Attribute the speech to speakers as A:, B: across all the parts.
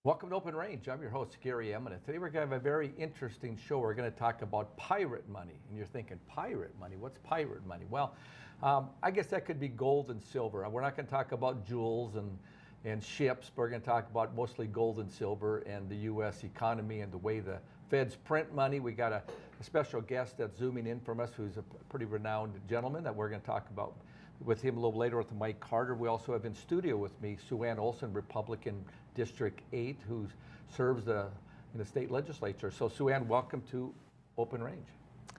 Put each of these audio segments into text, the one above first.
A: Welcome to Open Range. I'm your host, Gary Eminent. Today we're going to have a very interesting show. We're going to talk about pirate money. And you're thinking, pirate money? What's pirate money? Well, I guess that could be gold and silver. We're not going to talk about jewels and ships, but we're going to talk about mostly gold and silver and the U.S. economy and the way the feds print money. We got a special guest that's zooming in from us who's a pretty renowned gentleman that we're going to talk about with him a little later with Mike Carter. We also have in studio with me SuAnn Olson, Republican District 8, who serves in the state legislature. So SuAnn, welcome to Open Range.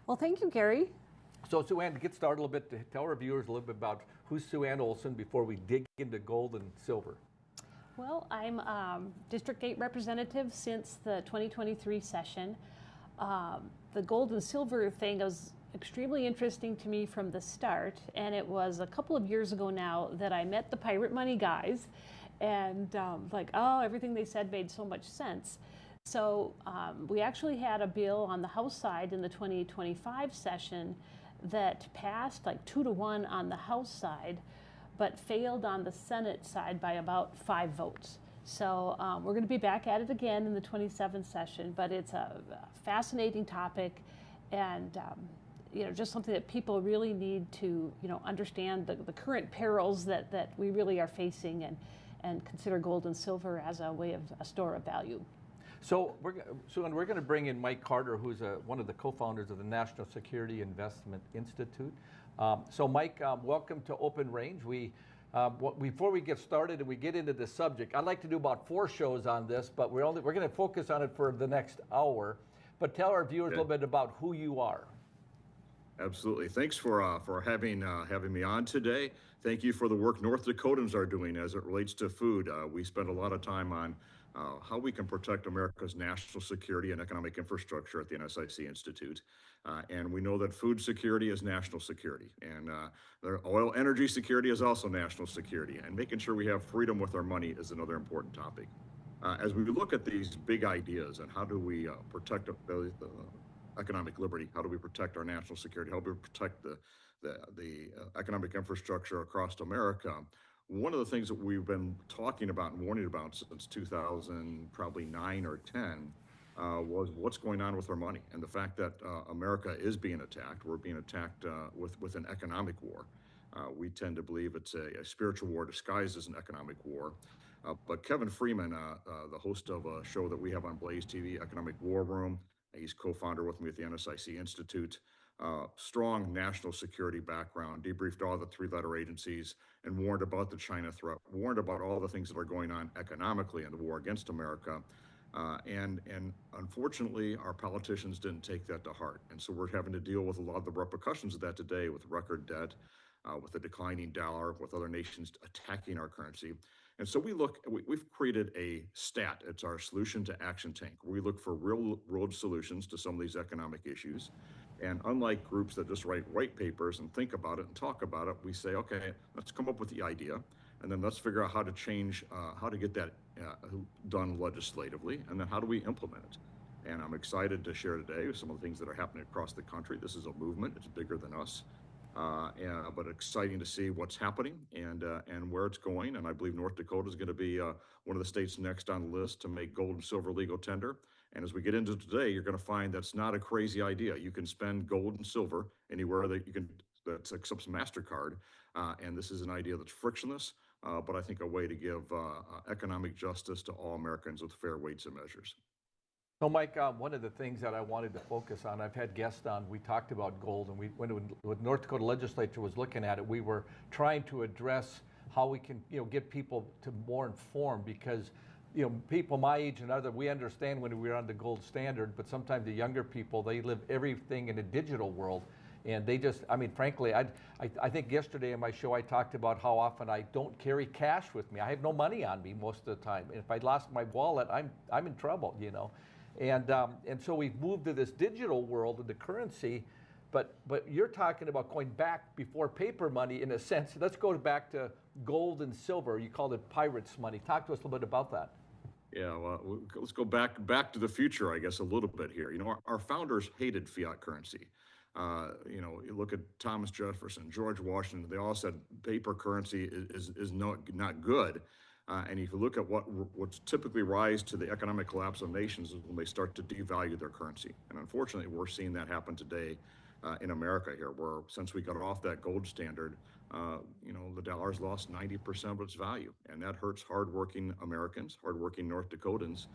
B: Well, thank you, Gary.
A: So SuAnn, to get started a little bit, to tell our viewers a little bit about who's SuAnn Olson before we dig into gold and silver.
B: Well, I'm District 8 representative since the 2023 session. The gold and silver thing was extremely interesting to me from the start, and it was a couple of years ago now that I met the pirate money guys, and everything they said made so much sense. So we actually had a bill on the House side in the 2025 session that passed like 2-1 on the House side, but failed on the Senate side by about 5 votes. So we're going to be back at it again in the 27th session, but it's a fascinating topic, and just something that people really need to understand the current perils that we really are facing, and consider gold and silver as a way of a store of value.
A: So we're going to bring in Mike Carter, who's one of the co-founders of the National Security Investment Institute. So Mike, welcome to Open Range. Before we get started and we get into the subject, I'd like to do about 4 shows on this, but we're going to focus on it for the next hour. But tell our viewers a little bit about who you are.
C: Absolutely. Thanks for having me on today. Thank you for the work North Dakotans are doing as it relates to food. We spend a lot of time on how we can protect America's national security and economic infrastructure at the NSIC Institute. And we know that food security is national security, and oil energy security is also national security. And making sure we have freedom with our money is another important topic. As we look at these big ideas and how do we protect the economic liberty, how do we protect our national security, how do we protect the economic infrastructure across America, one of the things that we've been talking about and warning about since 2009 or 10 was what's going on with our money, and the fact that America is being attacked. We're being attacked with an economic war. We tend to believe it's a spiritual war disguised as an economic war. But Kevin Freeman, the host of a show that we have on Blaze TV, Economic War Room, he's co-founder with me at the NSIC Institute. Strong national security background, debriefed all the 3-letter agencies and warned about the China threat, warned about all the things that are going on economically in the war against America. And unfortunately, our politicians didn't take that to heart. And so we're having to deal with a lot of the repercussions of that today, with record debt, with a declining dollar, with other nations attacking our currency. And so we've created a STAT. It's our solution to action tank. We look for real world solutions to some of these economic issues. And unlike groups that just write white papers and think about it and talk about it, we say, okay, let's come up with the idea, and then let's figure out how to change, how to get that done legislatively, and then how do we implement it. And I'm excited to share today some of the things that are happening across the country. This is a movement. It's bigger than us. But exciting to see what's happening and where it's going. And I believe North Dakota is going to be one of the states next on the list to make gold and silver legal tender. And as we get into today, you're going to find that's not a crazy idea. You can spend gold and silver anywhere that accepts MasterCard. And this is an idea that's frictionless, but I think a way to give economic justice to all Americans with fair weights and measures.
A: So Mike, one of the things that I wanted to focus on, I've had guests on, we talked about gold, and when North Dakota legislature was looking at it, we were trying to address how we can get people to more informed, because people my age and other, we understand when we're on the gold standard, but sometimes the younger people, they live everything in a digital world. And they just, frankly, I think yesterday in my show I talked about how often I don't carry cash with me. I have no money on me most of the time. And if I lost my wallet, I'm in trouble, And so we've moved to this digital world of the currency, but you're talking about going back before paper money in a sense. Let's go back to gold and silver. You called it pirates' money. Talk to us a little bit about that.
C: Yeah, well, let's go back to the future, I guess, a little bit here. Our founders hated fiat currency. You look at Thomas Jefferson, George Washington. They all said paper currency is not good. And if you look at what's typically rise to the economic collapse of nations is when they start to devalue their currency. And unfortunately, we're seeing that happen today in America here, where since we got off that gold standard, the dollar's lost 90% of its value. And that hurts hardworking Americans, hardworking North Dakotans,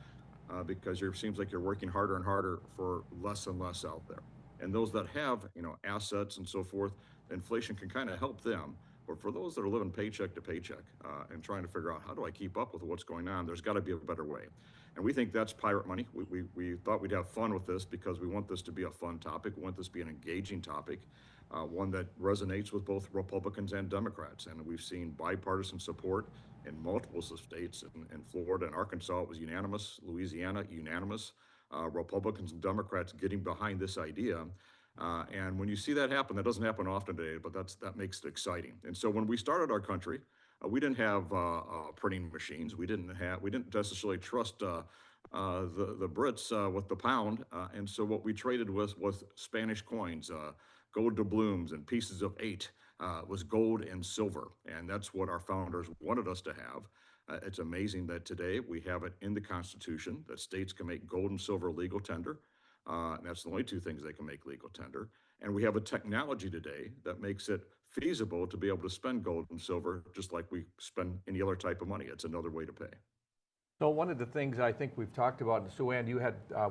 C: because it seems like you're working harder and harder for less and less out there. And those that have, assets and so forth, inflation can kind of help them. But for those that are living paycheck to paycheck and trying to figure out how do I keep up with what's going on, there's got to be a better way. And we think that's pirate money. We thought we'd have fun with this because we want this to be a fun topic. We want this to be an engaging topic, one that resonates with both Republicans and Democrats. And we've seen bipartisan support in multiple states. In Florida and Arkansas, it was unanimous. Louisiana, unanimous. Republicans and Democrats getting behind this idea. And when you see that happen, that doesn't happen often today, but that makes it exciting. And so when we started our country, we didn't have printing machines. We didn't necessarily trust the Brits with the pound. And so what we traded with was Spanish coins, gold doubloons and pieces of 8 was gold and silver. And that's what our founders wanted us to have. It's amazing that today we have it in the Constitution that states can make gold and silver legal tender. And that's the only 2 things they can make legal tender. And we have a technology today that makes it feasible to be able to spend gold and silver just like we spend any other type of money. It's another way to pay.
A: So one of the things I think we've talked about, and SuAnn,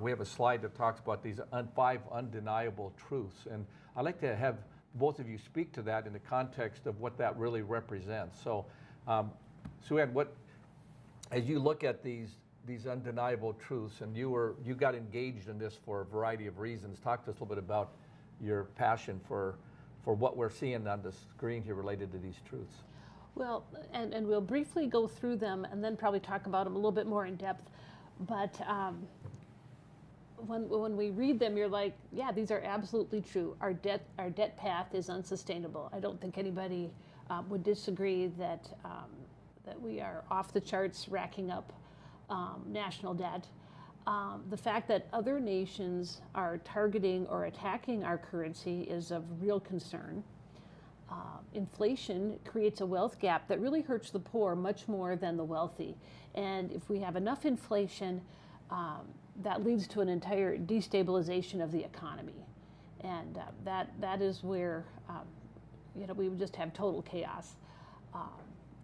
A: we have a slide that talks about these 5 undeniable truths. And I'd like to have both of you speak to that in the context of what that really represents. So SuAnn, as you look at these undeniable truths, and you got engaged in this for a variety of reasons. Talk to us a little bit about your passion for what we're seeing on the screen here related to these truths.
B: Well, and we'll briefly go through them and then probably talk about them a little bit more in depth. But when we read them, you're like, yeah, these are absolutely true. Our debt path is unsustainable. I don't think anybody would disagree that we are off the charts racking up national debt. The fact that other nations are targeting or attacking our currency is of real concern. Inflation creates a wealth gap that really hurts the poor much more than the wealthy. And if we have enough inflation, that leads to an entire destabilization of the economy. And that is where we would just have total chaos.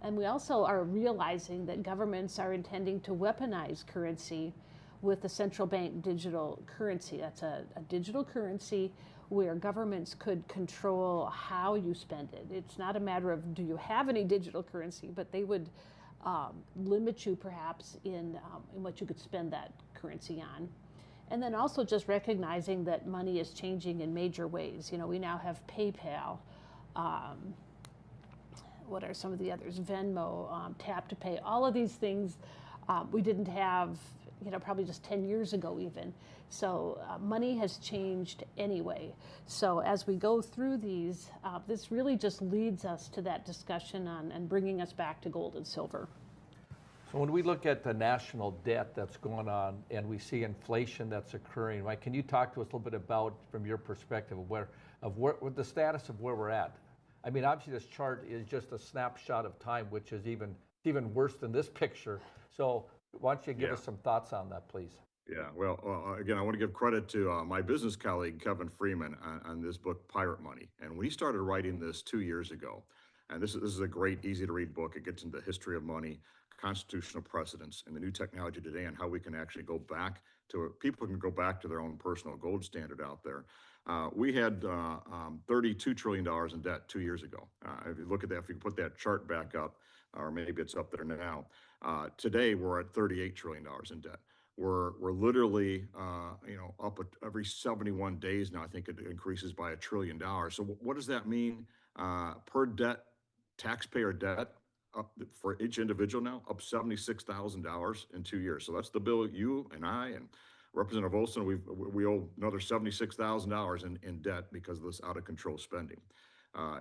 B: And we also are realizing that governments are intending to weaponize currency with the central bank digital currency. That's a digital currency where governments could control how you spend it. It's not a matter of do you have any digital currency, but they would limit you perhaps in what you could spend that currency on. And then also just recognizing that money is changing in major ways. We now have PayPal. What are some of the others? Venmo, Tap to Pay, all of these things we didn't have, probably just 10 years ago even. So money has changed anyway. So as we go through these, this really just leads us to that discussion on and bringing us back to gold and silver.
A: So when we look at the national debt that's going on and we see inflation that's occurring, right? Can you talk to us a little bit about, from your perspective, of the status of where we're at? I mean, obviously this chart is just a snapshot of time, which is even worse than this picture. So why don't you give us some thoughts on that, please?
C: Yeah, well, again, I want to give credit to my business colleague, Kevin Freeman, on this book, Pirate Money. And when he started writing this 2 years ago, and this is a great, easy to read book. It gets into the history of money, constitutional precedents, and the new technology today, and how we can actually go back to, people can go back to their own personal gold standard out there. We had $32 trillion in debt 2 years ago. If you look at that, if you put that chart back up, or maybe it's up there now, today we're at $38 trillion in debt. We're literally, up every 71 days now. I think it increases by $1 trillion. So what does that mean per taxpayer debt? Up for each individual now, up $76,000 in 2 years. So that's the bill you and I and Representative Olson, we owe another $76,000 in debt because of this out of control spending.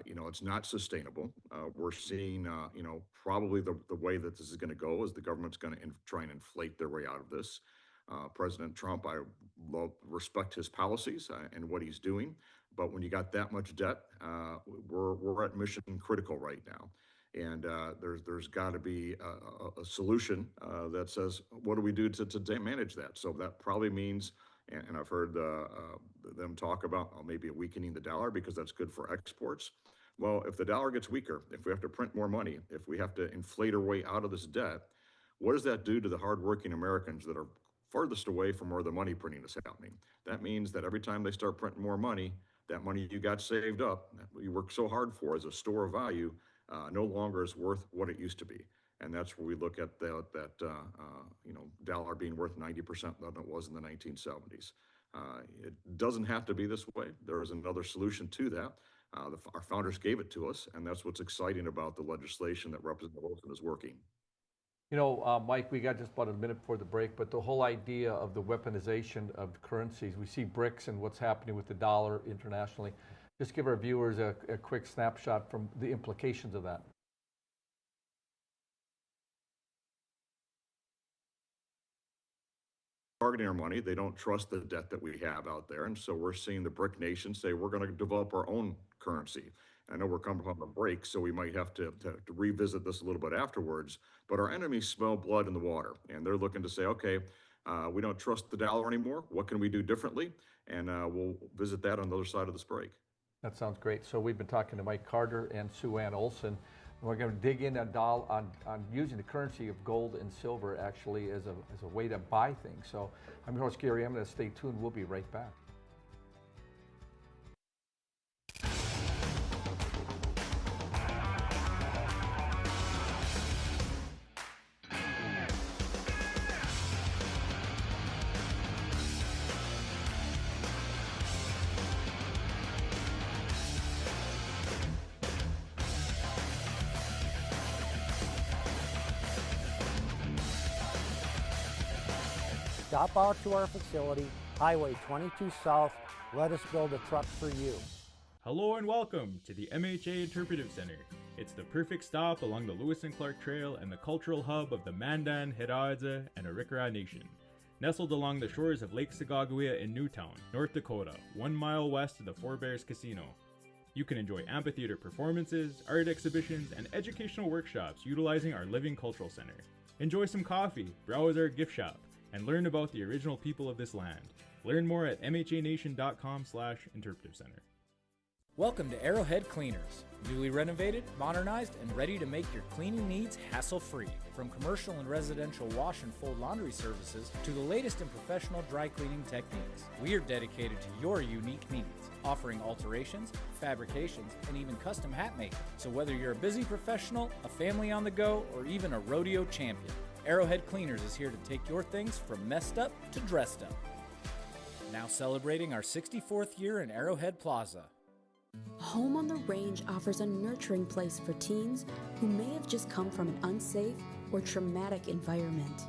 C: It's not sustainable. We're seeing, probably the way that this is going to go is the government's going to try and inflate their way out of this. President Trump, I respect his policies and what he's doing, but when you got that much debt, we're at mission critical right now. And there's got to be a solution that says, what do we do to manage that? So that probably means, and I've heard them talk about maybe weakening the dollar because that's good for exports. Well, if the dollar gets weaker, if we have to print more money, if we have to inflate our way out of this debt, what does that do to the hardworking Americans that are farthest away from where the money printing is happening? That means that every time they start printing more money, that money you got saved up, that you worked so hard for as a store of value, no longer is worth what it used to be. And that's where we look at that dollar being worth 90% than it was in the 1970s. It doesn't have to be this way. There is another solution to that. Our founders gave it to us, and that's what's exciting about the legislation that Representative Olson is working.
A: You know, Mike, we got just about a minute before the break, but the whole idea of the weaponization of currencies, we see BRICS and what's happening with the dollar internationally. Just give our viewers a quick snapshot from the implications of that.
C: Targeting our money, they don't trust the debt that we have out there. And so we're seeing the BRIC nations say we're going to develop our own currency. I know we're coming from a break, so we might have to revisit this a little bit afterwards, but our enemies smell blood in the water, and they're looking to say, okay, we don't trust the dollar anymore. What can we do differently? And we'll visit that on the other side of this break.
A: That sounds great. So we've been talking to Mike Carter and SuAnn Olson, and we're going to dig in on using the currency of gold and silver actually as a way to buy things. So I'm your host, Gary. I'm going to stay tuned. We'll be right back.
D: Stop out to our facility, Highway 22 South. Let us build a truck for you.
E: Hello and welcome to the MHA Interpretive Center. It's the perfect stop along the Lewis and Clark Trail and the cultural hub of the Mandan, Hidatsa, and Arikara Nation. Nestled along the shores of Lake Sagaguia in Newtown, North Dakota, 1 mile west of the Four Bears Casino. You can enjoy amphitheater performances, art exhibitions, and educational workshops utilizing our Living Cultural Center. Enjoy some coffee, browse our gift shop, and learn about the original people of this land. Learn more at mhanation.com/interpretive center.
F: Welcome to Arrowhead Cleaners. Newly renovated, modernized, and ready to make your cleaning needs hassle-free. From commercial and residential wash and fold laundry services to the latest in professional dry cleaning techniques, we are dedicated to your unique needs, offering alterations, fabrications, and even custom hat making. So whether you're a busy professional, a family on the go, or even a rodeo champion, Arrowhead Cleaners is here to take your things from messed up to dressed up. Now celebrating our 64th year in Arrowhead Plaza.
G: Home on the Range offers a nurturing place for teens who may have just come from an unsafe or traumatic environment.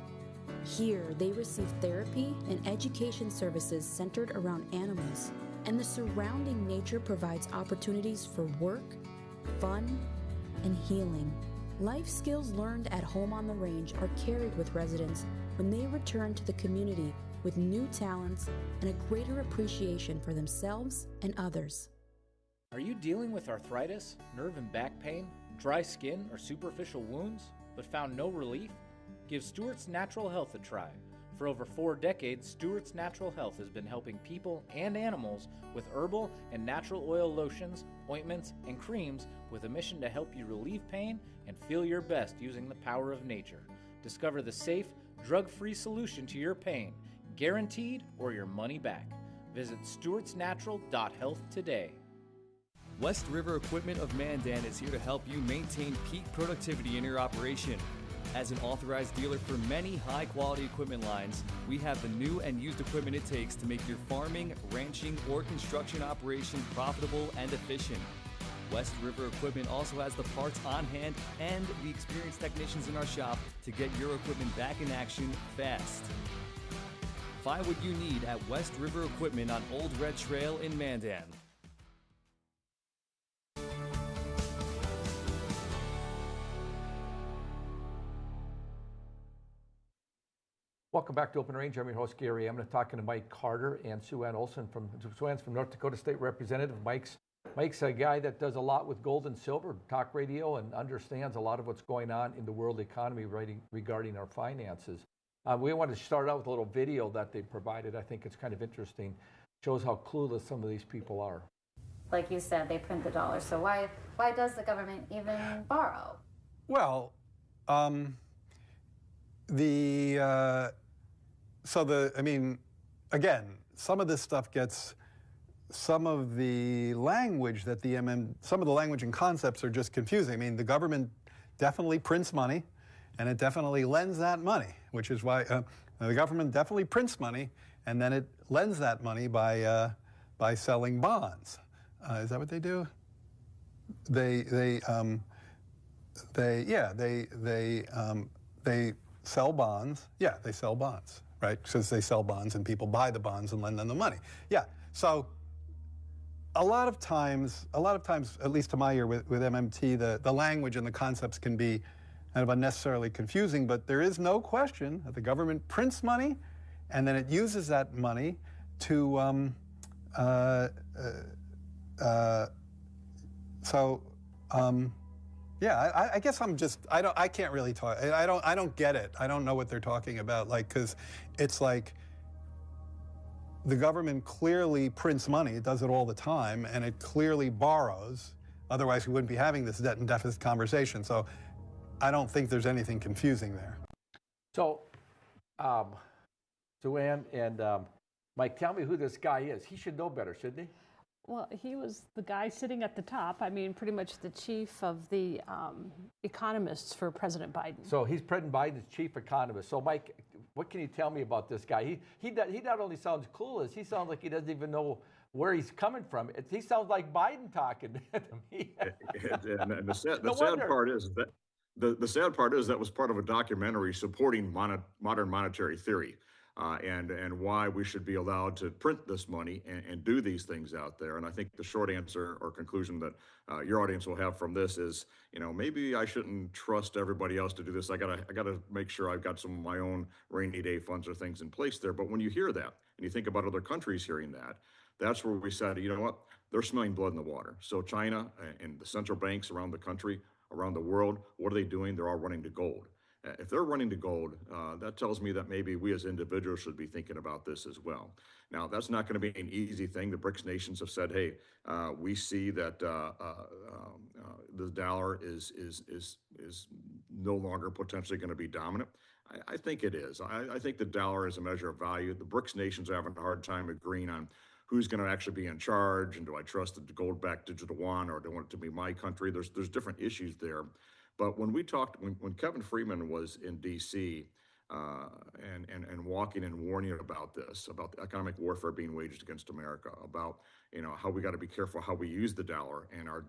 G: Here, they receive therapy and education services centered around animals, and the surrounding nature provides opportunities for work, fun, and healing. Life skills learned at Home on the Range are carried with residents when they return to the community with new talents and a greater appreciation for themselves and others.
F: Are you dealing with arthritis, nerve and back pain, dry skin, or superficial wounds, but found no relief? Give Stewart's Natural Health a try. For over 4 decades, Stewart's Natural Health has been helping people and animals with herbal and natural oil lotions, ointments, and creams with a mission to help you relieve pain and feel your best using the power of nature. Discover the safe, drug-free solution to your pain, guaranteed or your money back. Visit stewartsnatural.health today.
H: West River Equipment of Mandan is here to help you maintain peak productivity in your operation. As an authorized dealer for many high-quality equipment lines, we have the new and used equipment it takes to make your farming, ranching, or construction operation profitable and efficient. West River Equipment also has the parts on hand and the experienced technicians in our shop to get your equipment back in action fast. Find what you need at West River Equipment on Old Red Trail in Mandan.
A: Welcome back to Open Range. I'm your host, Gary. I'm talking to Mike Carter and SuAnn Olson SuAnn's from North Dakota State Representative. Mike's Mike's a guy that does a lot with gold and silver talk radio and understands a lot of what's going on in the world economy regarding our finances. We want to start out with a little video that they provided. I think it's kind of interesting. Shows how clueless some of these people are.
I: Like you said, they print the dollar. So why does the government even borrow?
J: Well, again, some of this stuff gets, some of the language that some of the language and concepts are just confusing. I mean, the government definitely prints money, and it definitely lends that money, which is why the government definitely prints money, and then it lends that money by selling bonds. Is that what they do? They sell bonds. Yeah, they sell bonds, right? Because they sell bonds and people buy the bonds and lend them the money. Yeah, so a lot of times, at least to my ear with MMT, the language and the concepts can be kind of unnecessarily confusing, but there is no question that the government prints money and then it uses that money to, yeah, I guess I can't really talk. I don't get it. I don't know what they're talking about. Like, because it's like the government clearly prints money. It does it all the time, and it clearly borrows. Otherwise, we wouldn't be having this debt and deficit conversation. So I don't think there's anything confusing there.
A: So, SuAnn and Mike, tell me who this guy is. He should know better, shouldn't he?
B: Well, he was the guy sitting at the top. I mean, pretty much the chief of the economists for President Biden.
A: So he's President Biden's chief economist. So, Mike, what can you tell me about this guy? He not only sounds clueless, he sounds like he doesn't even know where he's coming from. He sounds like Biden talking to me.
C: And the sad part is that the sad part is that was part of a documentary supporting modern monetary theory. And why we should be allowed to print this money and do these things out there. And I think the short answer or conclusion that your audience will have from this is, maybe I shouldn't trust everybody else to do this. I gotta make sure I've got some of my own rainy day funds or things in place there. But when you hear that and you think about other countries hearing that, that's where we said, you know what, they're smelling blood in the water. So China and the central banks around the country, around the world, what are they doing? They're all running to gold. If they're running to gold, that tells me that maybe we as individuals should be thinking about this as well. Now, that's not going to be an easy thing. The BRICS nations have said, hey, we see that the dollar is no longer potentially going to be dominant. I think it is. I think the dollar is a measure of value. The BRICS nations are having a hard time agreeing on who's going to actually be in charge, and do I trust the gold-backed digital yuan, or do I want it to be my country? There's different issues there. But when we talked, when Kevin Freeman was in D.C. And walking and warning about this, about the economic warfare being waged against America, about how we got to be careful how we use the dollar and our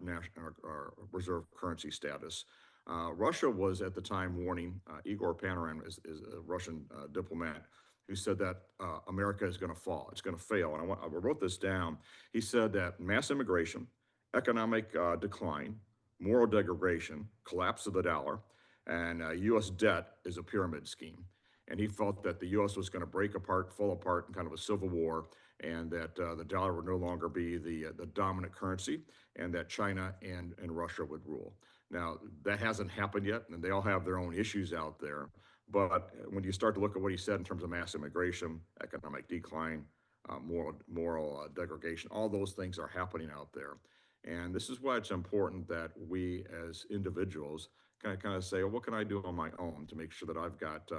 C: reserve currency status. Russia was at the time warning. Igor Panarin is a Russian diplomat who said that America is going to fall. It's going to fail. And I wrote this down. He said that mass immigration, economic decline, moral degradation, collapse of the dollar, and U.S. debt is a pyramid scheme. And he felt that the U.S. was going to break apart, fall apart in kind of a civil war, and that the dollar would no longer be the dominant currency, and that China and Russia would rule. Now, that hasn't happened yet, and they all have their own issues out there. But when you start to look at what he said in terms of mass immigration, economic decline, moral degradation, all those things are happening out there. And this is why it's important that we as individuals kind of say, well, what can I do on my own to make sure that I've got,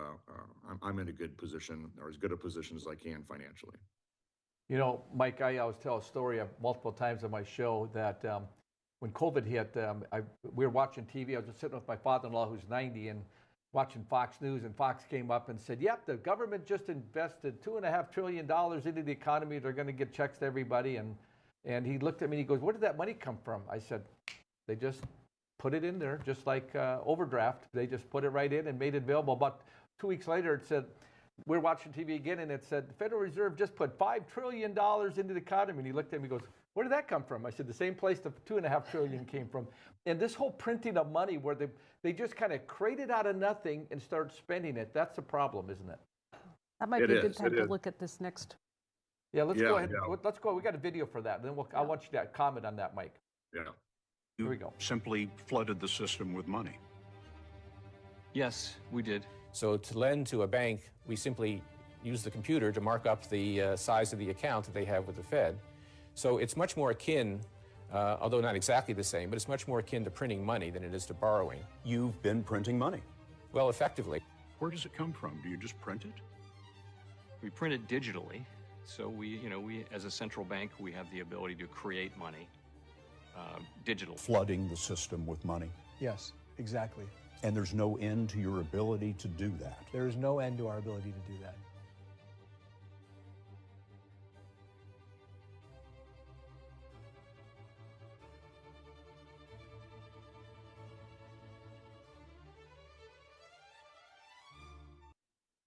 C: I'm in a good position, or as good a position as I can financially.
A: Mike, I always tell a story multiple times on my show that when COVID hit, we were watching TV. I was just sitting with my father-in-law who's 90 and watching Fox News, and Fox came up and said, yep, the government just invested $2.5 trillion into the economy. They're going to give checks to everybody. And he looked at me and he goes, where did that money come from? I said, they just put it in there, just like overdraft. They just put it right in and made it available. About 2 weeks later, it said, we're watching TV again, and it said, the Federal Reserve just put $5 trillion into the economy. And he looked at me and goes, where did that come from? I said, the same place the $2.5 trillion came from. And this whole printing of money where they just kind of create it out of nothing and start spending it, that's the problem, isn't it?
B: That might be a good time to look at this next
A: Yeah, let's
C: Yeah,
A: go ahead.
C: yeah.
A: Let's go. We got a video for that. Then I want you to comment on that, Mike.
C: Yeah.
A: Here we go.
K: Simply flooded the system with money.
L: Yes, we did.
M: So to lend to a bank, we simply use the computer to mark up the size of the account that they have with the Fed. So it's much more akin, although not exactly the same, but it's much more akin to printing money than it is to borrowing.
K: You've been printing money.
M: Well, effectively.
K: Where does it come from? Do you just print it?
L: We print it digitally. So we as a central bank, we have the ability to create money digitally.
K: Flooding the system with money.
N: Yes, exactly.
K: And there's no end to your ability to do that.
N: There is no end to our ability to do that.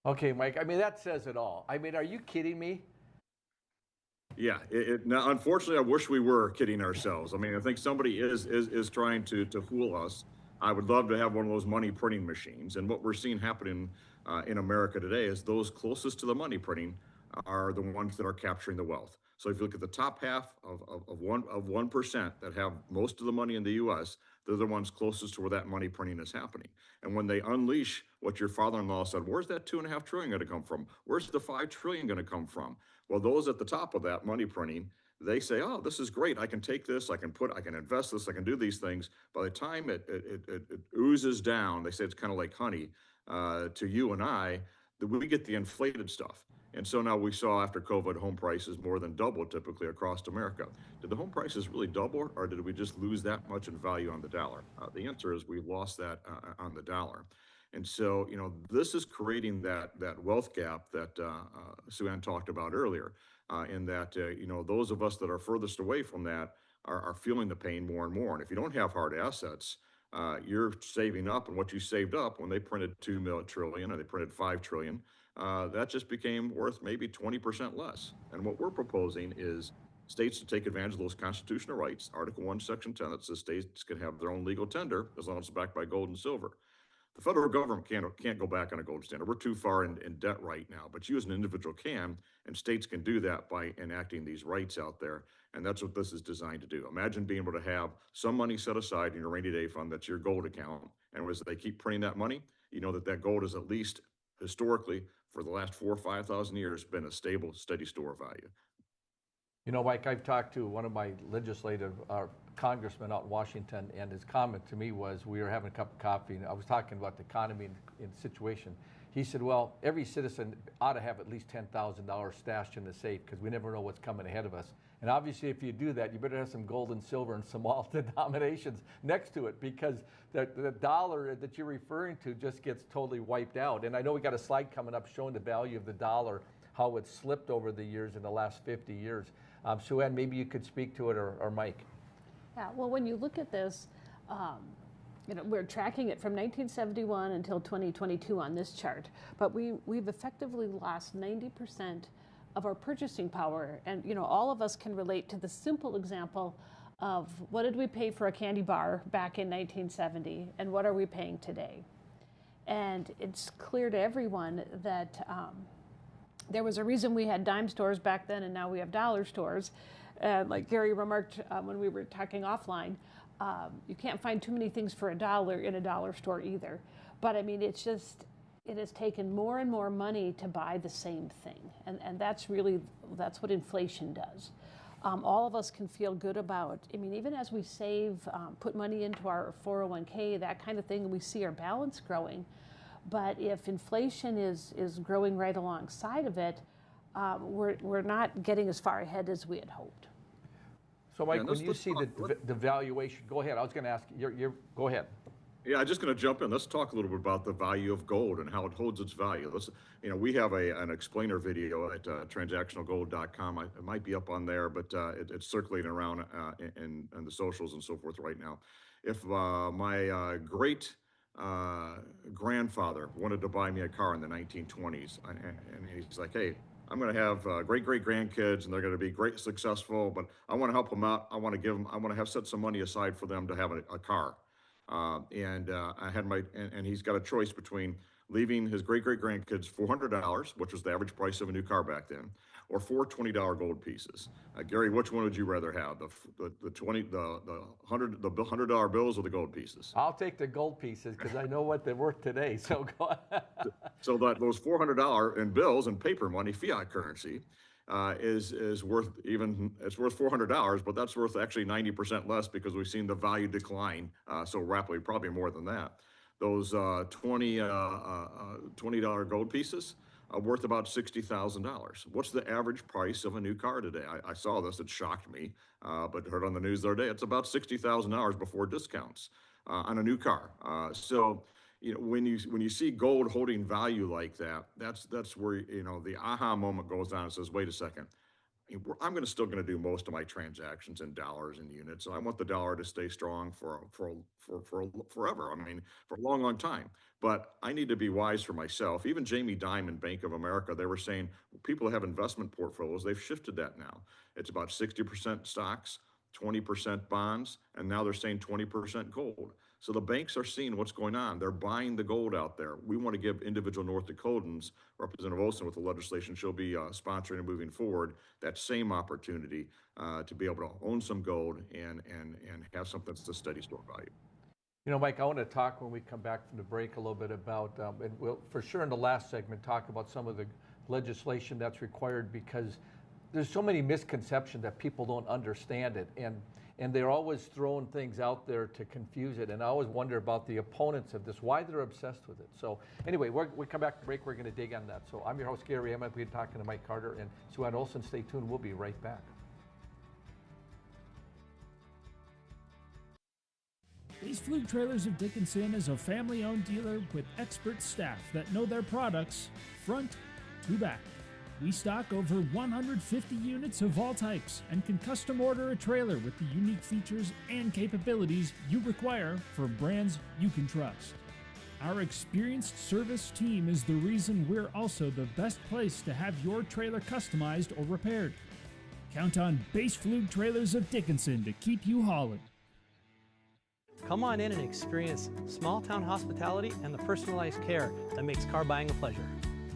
A: Okay, Mike, I mean, that says it all. I mean, are you kidding me?
C: Yeah, now, unfortunately, I wish we were kidding ourselves. I mean, I think somebody is trying to fool us. I would love to have one of those money printing machines. And what we're seeing happening in America today is those closest to the money printing are the ones that are capturing the wealth. So if you look at the top half of 1% that have most of the money in the U.S., they're the ones closest to where that money printing is happening. And when they unleash what your father-in-law said, where's that $2.5 trillion going to come from? Where's the $5 trillion going to come from? Well, those at the top of that money printing, they say, oh, this is great. I can take this, I can invest this, I can do these things. By the time it oozes down, they say it's kind of like honey to you and I, that we get the inflated stuff. And so now we saw after COVID, home prices more than doubled typically across America. Did the home prices really double, or did we just lose that much in value on the dollar? The answer is we lost that on the dollar. And so, this is creating that wealth gap that SuAnn talked about earlier, in that, those of us that are furthest away from that are feeling the pain more and more. And if you don't have hard assets, you're saving up, and what you saved up when they printed $2 trillion or they printed $5 trillion, that just became worth maybe 20% less. And what we're proposing is states to take advantage of those constitutional rights. Article 1, Section 10, that says states can have their own legal tender as long as it's backed by gold and silver. The federal government can't go back on a gold standard. We're too far in debt right now, but you as an individual can, and states can do that by enacting these rights out there. And that's what this is designed to do. Imagine being able to have some money set aside in your rainy day fund, that's your gold account. And as they keep printing that money, you know that gold is at least historically for the last 4,000 or 5,000 years been a stable, steady store of value.
A: Mike, I've talked to one of my legislative congressmen out in Washington, and his comment to me was, we were having a cup of coffee, and I was talking about the economy and situation. He said, well, every citizen ought to have at least $10,000 stashed in the safe, because we never know what's coming ahead of us. And obviously, if you do that, you better have some gold and silver and some alt denominations next to it, because the dollar that you're referring to just gets totally wiped out. And I know we got a slide coming up showing the value of the dollar, how it's slipped over the years in the last 50 years. SuAnn, maybe you could speak to it, or Mike.
B: Yeah, well, when you look at this, we're tracking it from 1971 until 2022 on this chart, but we've effectively lost 90% of our purchasing power. And all of us can relate to the simple example of, what did we pay for a candy bar back in 1970, and what are we paying today? And it's clear to everyone that there was a reason we had dime stores back then, and now we have dollar stores. Like Gary remarked when we were talking offline, you can't find too many things for $1 in a dollar store either. But I mean, it has taken more and more money to buy the same thing. And that's what inflation does. All of us can feel good about, even as we save, put money into our 401k, that kind of thing, and we see our balance growing. But if inflation is growing right alongside of it, we're not getting as far ahead as we had hoped.
A: So, Mike, when you see the valuation, go ahead. I was going to ask you. Go ahead.
C: Yeah, I'm just going to jump in. Let's talk a little bit about the value of gold and how it holds its value. We have an explainer video at transactionalgold.com. It might be up on there, but it's circulating around in the socials and so forth right now. If my great grandfather wanted to buy me a car in the 1920s, and he's like, hey, I'm going to have great grandkids, and they're going to be great, successful, but I want to help them out. I want to have set some money aside for them to have a car. And he's got a choice between leaving his great grandkids $400, which was the average price of a new car back then, or 4 $20 gold pieces. Gary, which one would you rather have? The $100 bills or the gold pieces?
A: I'll take the gold pieces because I know what they're worth today. So go ahead.
C: So that those $400 in bills and paper money, fiat currency, is worth it's worth $400, but that's worth actually 90% less because we've seen the value decline so rapidly, probably more than that. Those $20 gold pieces are worth about $60,000. What's the average price of a new car today? I saw this, it shocked me, but heard on the news the other day, it's about $60,000 before discounts on a new car. So, you know, when you see gold holding value like that, that's where, you know, the aha moment goes on and says, wait a second, I'm still going to do most of my transactions in dollars and units. So I want the dollar to stay strong for forever. I mean, for a long, long time. But I need to be wise for myself. Even Jamie Dimon, Bank of America, they were saying people who have investment portfolios, they've shifted that now. It's about 60% stocks, 20% bonds, and now they're saying 20% gold. So the banks are seeing what's going on. They're buying the gold out there. We want to give individual North Dakotans, Representative Olson with the legislation she'll be sponsoring and moving forward, that same opportunity to be able to own some gold and have something that's a steady store value.
A: You know, Mike, I want to talk when we come back from the break a little bit about, and we'll for sure in the last segment talk about some of the legislation that's required because there's so many misconceptions that people don't understand it. And they're always throwing things out there to confuse it. And I always wonder about the opponents of this, why they're obsessed with it. So anyway, we come back to break, we're gonna dig on that. So I'm your host, Gary Emmett. We're talking to Mike Carter and SuAnn Olson. Stay tuned, we'll be right back.
O: Base Flug Trailers of Dickinson is a family-owned dealer with expert staff that know their products front to back. We stock over 150 units of all types and can custom order a trailer with the unique features and capabilities you require for brands you can trust. Our experienced service team is the reason we're also the best place to have your trailer customized or repaired. Count on Base Flug Trailers of Dickinson to keep you hauling.
P: Come on in and experience small-town hospitality and the personalized care that makes car buying a pleasure.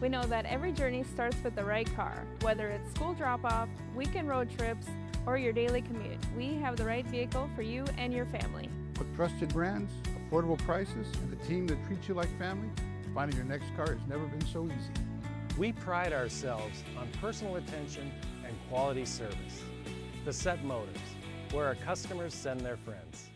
Q: We know that every journey starts with the right car. Whether it's school drop-off, weekend road trips, or your daily commute, we have the right vehicle for you and your family.
R: With trusted brands, affordable prices, and a team that treats you like family, finding your next car has never been so easy.
P: We pride ourselves on personal attention and quality service. Bassett Motors, where our customers send their friends.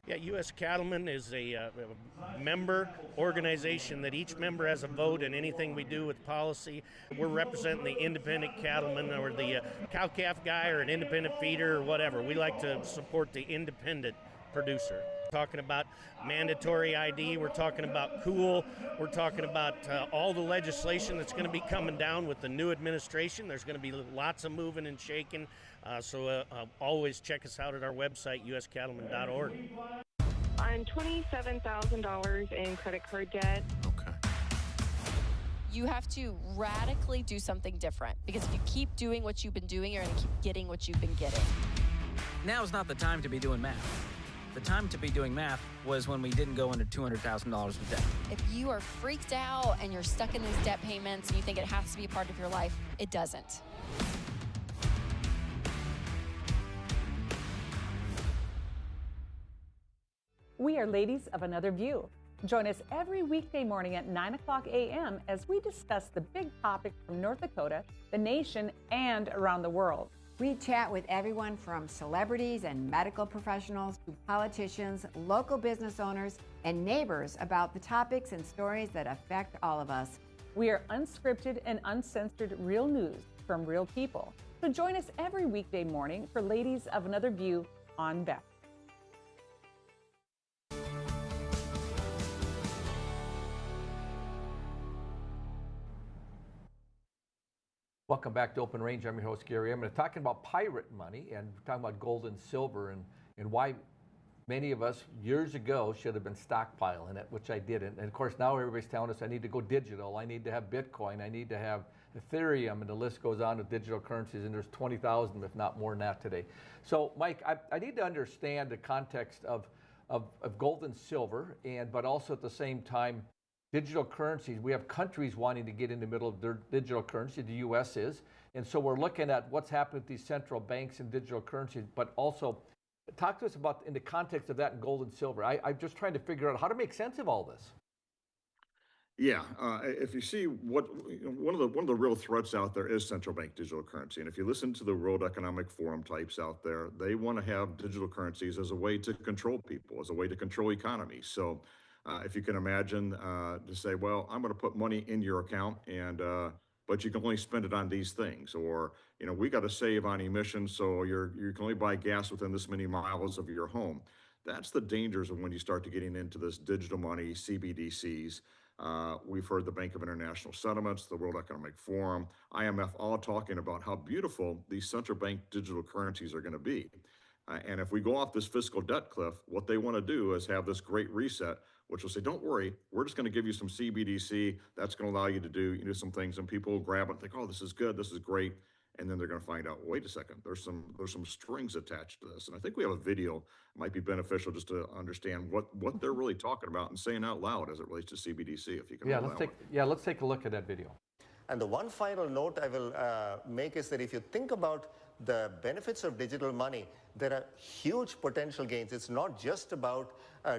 S: Yeah, U.S. Cattlemen is a member organization that each member has a vote in anything we do with policy. We're representing the independent cattleman or the cow-calf guy or an independent feeder or whatever. We like to support the independent producer. We're talking about mandatory ID, we're talking about cool, we're talking about all the legislation that's going to be coming down with the new administration. There's going to be lots of moving and shaking, so always check us out at our website, uscattleman.org.
T: I'm $27,000 in credit card debt.
C: Okay.
U: You have to radically do something different because if you keep doing what you've been doing, you're going to keep getting what you've been getting.
V: Now's not the time to be doing math. The time to be doing math was when we didn't go into $200,000 of debt.
U: If you are freaked out and you're stuck in these debt payments and you think it has to be a part of your life, it doesn't.
W: We are Ladies of Another View. Join us every weekday morning at 9:00 a.m. as we discuss the big topics from North Dakota, the nation, and around the world.
X: We chat with everyone from celebrities and medical professionals to politicians, local business owners, and neighbors about the topics and stories that affect all of us.
W: We are unscripted and uncensored real news from real people. So join us every weekday morning for Ladies of Another View on Beth.
A: Welcome back to Open Range. I'm your host, Gary. I'm going to talking about pirate money and talking about gold and silver and why many of us years ago should have been stockpiling it, which I didn't. And of course, now everybody's telling us I need to go digital. I need to have Bitcoin. I need to have Ethereum, and the list goes on with digital currencies, and there's 20,000, if not more than that today. So, Mike, I need to understand the context of gold and silver, but also at the same time, digital currencies. We have countries wanting to get in the middle of their digital currency. The U.S. is. And so we're looking at what's happened with these central banks and digital currencies, but also talk to us about in the context of that in gold and silver. I'm just trying to figure out how to make sense of all this.
C: Yeah, if you see one of the real threats out there is central bank digital currency, and if you listen to the World Economic Forum types out there, they want to have digital currencies as a way to control people, as a way to control economies. So, if you can imagine, to say, well, I'm going to put money in your account, and but you can only spend it on these things, or we got to save on emissions, so you can only buy gas within this many miles of your home. That's the dangers of when you start to getting into this digital money, CBDCs. We've heard the Bank of International Settlements, the World Economic Forum, IMF, all talking about how beautiful these central bank digital currencies are going to be. And if we go off this fiscal debt cliff, what they want to do is have this great reset, which will say, don't worry, we're just going to give you some CBDC. That's going to allow you to do some things, and people will grab it and think, oh, this is good, this is great. And then they're going to find out, wait a second, there's some strings attached to this. And I think we have a video, might be beneficial just to understand what they're really talking about and saying out loud as it relates to CBDC, if you can.
A: Let's take a look at that video.
D: And the one final note I will make is that if you think about the benefits of digital money, there are huge potential gains. It's not just about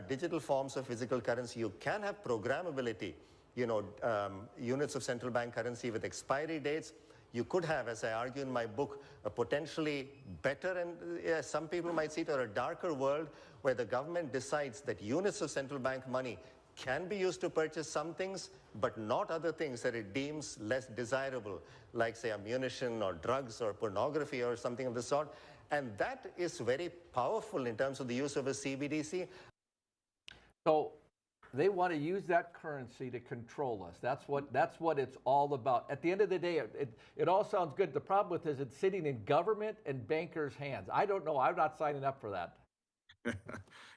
D: digital forms of physical currency. You can have programmability, units of central bank currency with expiry dates. You could have, as I argue in my book, a potentially better and some people might see it, or a darker world where the government decides that units of central bank money can be used to purchase some things, but not other things that it deems less desirable, like, say, ammunition or drugs or pornography or something of the sort. And that is very powerful in terms of the use of a CBDC.
A: So they want to use that currency to control us. That's what it's all about. At the end of the day, it all sounds good. The problem with it is it's sitting in government and bankers' hands. I don't know. I'm not signing up for that.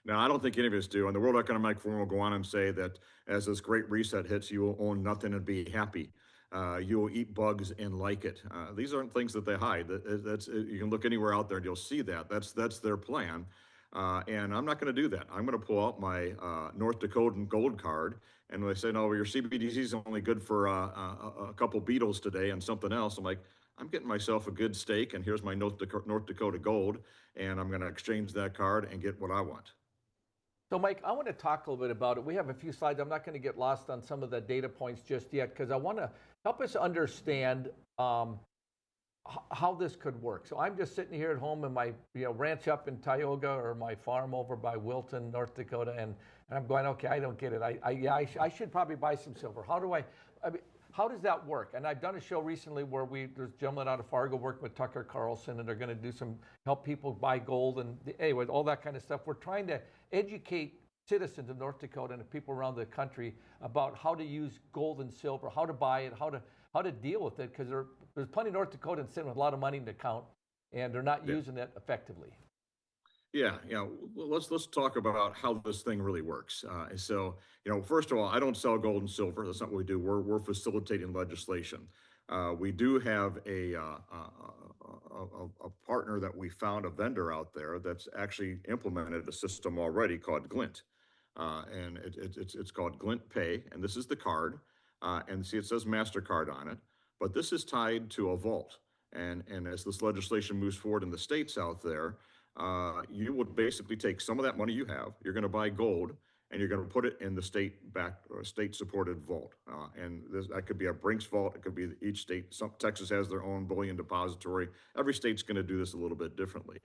C: No, I don't think any of us do. And the World Economic Forum will go on and say that as this great reset hits, you will own nothing and be happy. You will eat bugs and like it. These aren't things that they hide. You can look anywhere out there and you'll see that. That's their plan. And I'm not going to do that. I'm going to pull out my North Dakotan gold card. And when they say, no, your CBDC is only good for a couple beetles today and something else, I'm like, I'm getting myself a good steak, and here's my North Dakota gold, and I'm going to exchange that card and get what I want.
A: So, Mike, I want to talk a little bit about it. We have a few slides. I'm not going to get lost on some of the data points just yet, because I want to help us understand how this could work. So I'm just sitting here at home in my ranch up in Tioga, or my farm over by Wilton, North Dakota, and I'm going, okay, I don't get it. I should probably buy some silver. How does that work? And I've done a show recently where there's a gentleman out of Fargo working with Tucker Carlson, and they're going to do help people buy gold, and anyway, all that kind of stuff. We're trying to educate citizens of North Dakota and people around the country about how to use gold and silver, how to buy it, how to deal with it, because there's plenty of North Dakotans sitting with a lot of money in the account, and they're not using it effectively.
C: Yeah. Let's talk about how this thing really works. So, first of all, I don't sell gold and silver. That's not what we do. We're facilitating legislation. We do have a partner that we found, a vendor out there that's actually implemented a system already called Glint, and it's called Glint Pay, and this is the card, and see it says MasterCard on it, but this is tied to a vault, and as this legislation moves forward in the states out there. You would basically take some of that money you have, you're going to buy gold, and you're going to put it in the state-backed or state-supported vault. And that could be a Brinks vault. It could be each state. Texas has their own bullion depository. Every state's going to do this a little bit differently.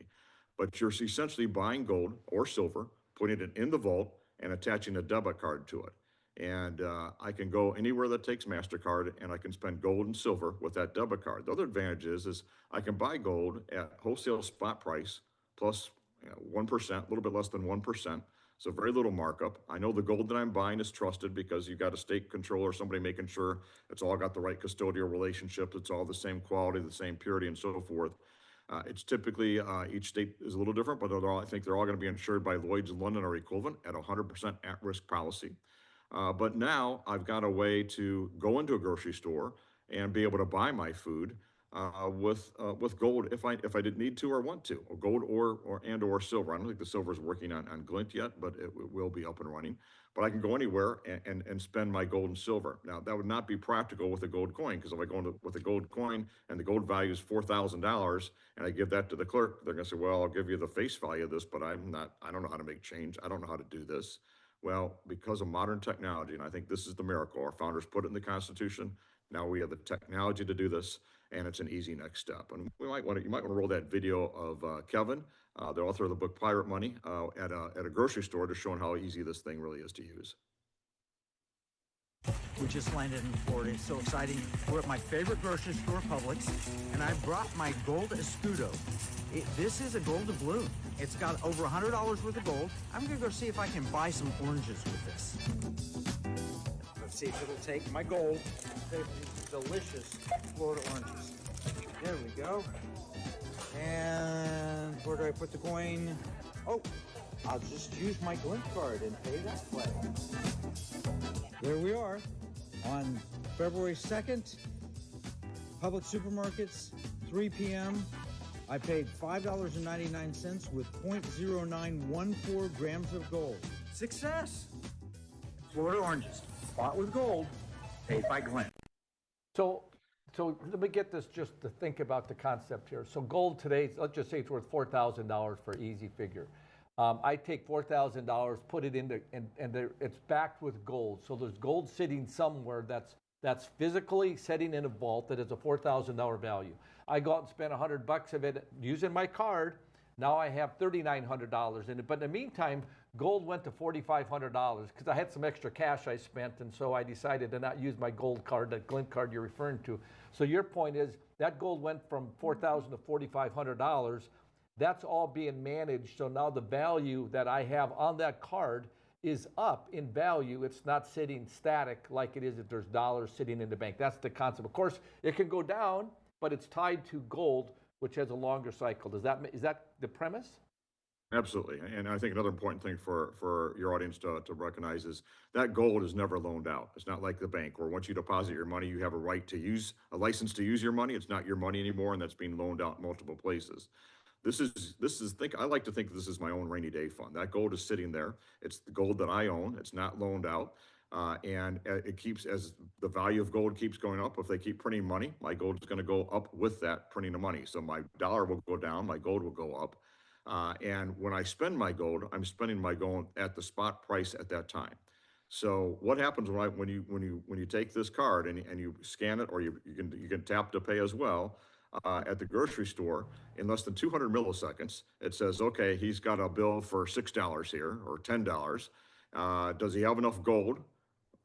C: But you're essentially buying gold or silver, putting it in the vault, and attaching a debit card to it. And I can go anywhere that takes MasterCard, and I can spend gold and silver with that debit card. The other advantage is I can buy gold at wholesale spot price plus 1%, a little bit less than 1%. So very little markup. I know the gold that I'm buying is trusted because you've got a state controller, somebody making sure it's all got the right custodial relationship, it's all the same quality, the same purity, and so forth. It's typically, each state is a little different, but I think they're all going to be insured by Lloyd's of London or equivalent at 100% at-risk policy. But now I've got a way to go into a grocery store and be able to buy my food with gold if I didn't need to or want to, or gold or silver. I don't think the silver is working on Glint yet, but it will be up and running. But I can go anywhere and spend my gold and silver. Now that would not be practical with a gold coin, because if I go with a gold coin and the gold value is $4,000 and I give that to the clerk, they're going to say, well, I'll give you the face value of this, but I don't know how to make change. I don't know how to do this. Well, because of modern technology, and I think this is the miracle, our founders put it in the Constitution. Now we have the technology to do this, and it's an easy next step. And you might want to roll that video of Kevin, the author of the book Pirate Money, at a grocery store, to showing how easy this thing really is to use.
E: We just landed in Florida. It's so exciting. We're at my favorite grocery store, Publix, and I brought my gold escudo. This is a gold doubloon. It's got over $100 worth of gold. I'm going to go see if I can buy some oranges with this. Let's see if it'll take my gold. These delicious Florida oranges. There we go. And where do I put the coin? Oh, I'll just use my Glint card and pay that way. There we are on February 2nd, Publix supermarkets, 3 p.m. I paid $5.99 with 0.0914 grams of gold. Success! Florida oranges, bought with gold, paid by Glint.
A: So let me get this just to think about the concept here. So gold today, let's just say it's worth $4,000 for easy figure. I take $4,000, put it into, and it's backed with gold. So there's gold sitting somewhere that's physically sitting in a vault that is a $4,000 value. I go out and spend $100 of it using my card. Now I have $3,900 in it. But in the meantime, gold went to $4,500 because I had some extra cash I spent, and so I decided to not use my gold card, that Glint card you're referring to. So your point is that gold went from $4,000 to $4,500. That's all being managed. So now the value that I have on that card is up in value. It's not sitting static like it is if there's dollars sitting in the bank. That's the concept. Of course, it can go down, but it's tied to gold, which has a longer cycle. Is that the premise?
C: Absolutely. And I think another important thing for your audience to recognize is that gold is never loaned out. It's not like the bank where once you deposit your money, you have a right to use a license to use your money. It's not your money anymore, and that's being loaned out in multiple places. I like to think this is my own rainy day fund. That gold is sitting there. It's the gold that I own. It's not loaned out. And it keeps, as the value of gold keeps going up, if they keep printing money, my gold is going to go up with that printing of money. So my dollar will go down, my gold will go up. And when I spend my gold, I'm spending my gold at the spot price at that time. So what happens when you take this card and you scan it, or you can tap to pay as well, at the grocery store, in less than 200 milliseconds, it says, okay, he's got a bill for $6 here, or $10. Does he have enough gold?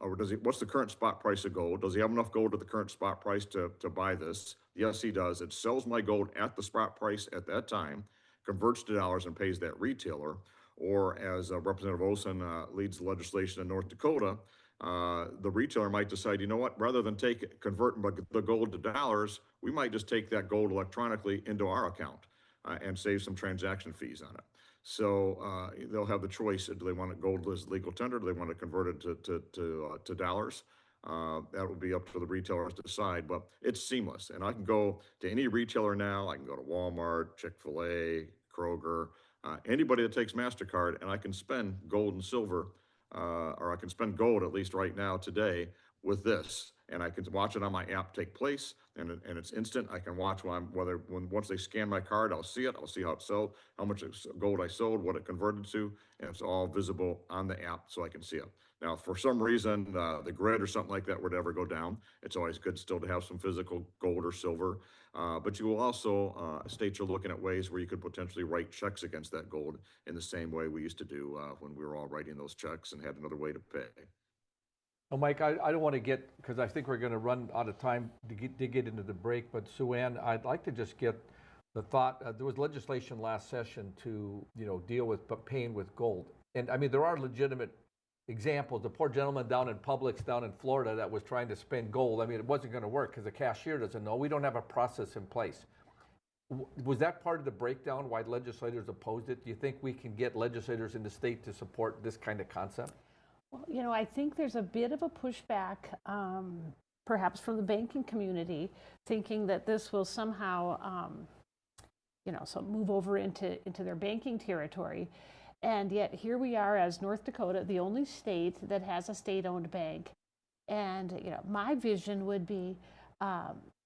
C: Or what's the current spot price of gold? Does he have enough gold at the current spot price to buy this? Yes, he does. It sells my gold at the spot price at that time, converts to dollars, and pays that retailer. Or as Representative Olson leads the legislation in North Dakota, the retailer might decide, you know what, rather than convert the gold to dollars, we might just take that gold electronically into our account and save some transaction fees on it. So they'll have the choice. Do they want it gold as legal tender? Do they want to convert it to dollars? That will be up to the retailers to decide, but it's seamless. And I can go to any retailer now. I can go to Walmart, Chick-fil-A, Kroger, anybody that takes MasterCard, and I can spend gold and silver, or I can spend gold, at least right now today, with this. And I can watch it on my app take place, and it's instant. I can watch once they scan my card, I'll see it. I'll see how it sold, how much gold I sold, what it converted to, and it's all visible on the app, so I can see it. Now, if for some reason the grid or something like that were to ever go down, it's always good still to have some physical gold or silver. But you will also, states are looking at ways where you could potentially write checks against that gold in the same way we used to do when we were all writing those checks and had another way to pay.
A: Well, Mike, I don't want to get, because I think we're going to run out of time to get into the break, but SuAnn, I'd like to just get the thought, there was legislation last session to deal with paying with gold. And I mean, there are legitimate examples. The poor gentleman down in Publix down in Florida that was trying to spend gold. I mean, it wasn't going to work because the cashier doesn't know. We don't have a process in place. Was that part of the breakdown why legislators opposed it? Do you think we can get legislators in the state to support this kind of concept?
B: Well, you know, I think there's a bit of a pushback, perhaps from the banking community, thinking that this will somehow, you know, so move over into their banking territory. And yet here we are as North Dakota, the only state that has a state-owned bank. And, you know, my vision would be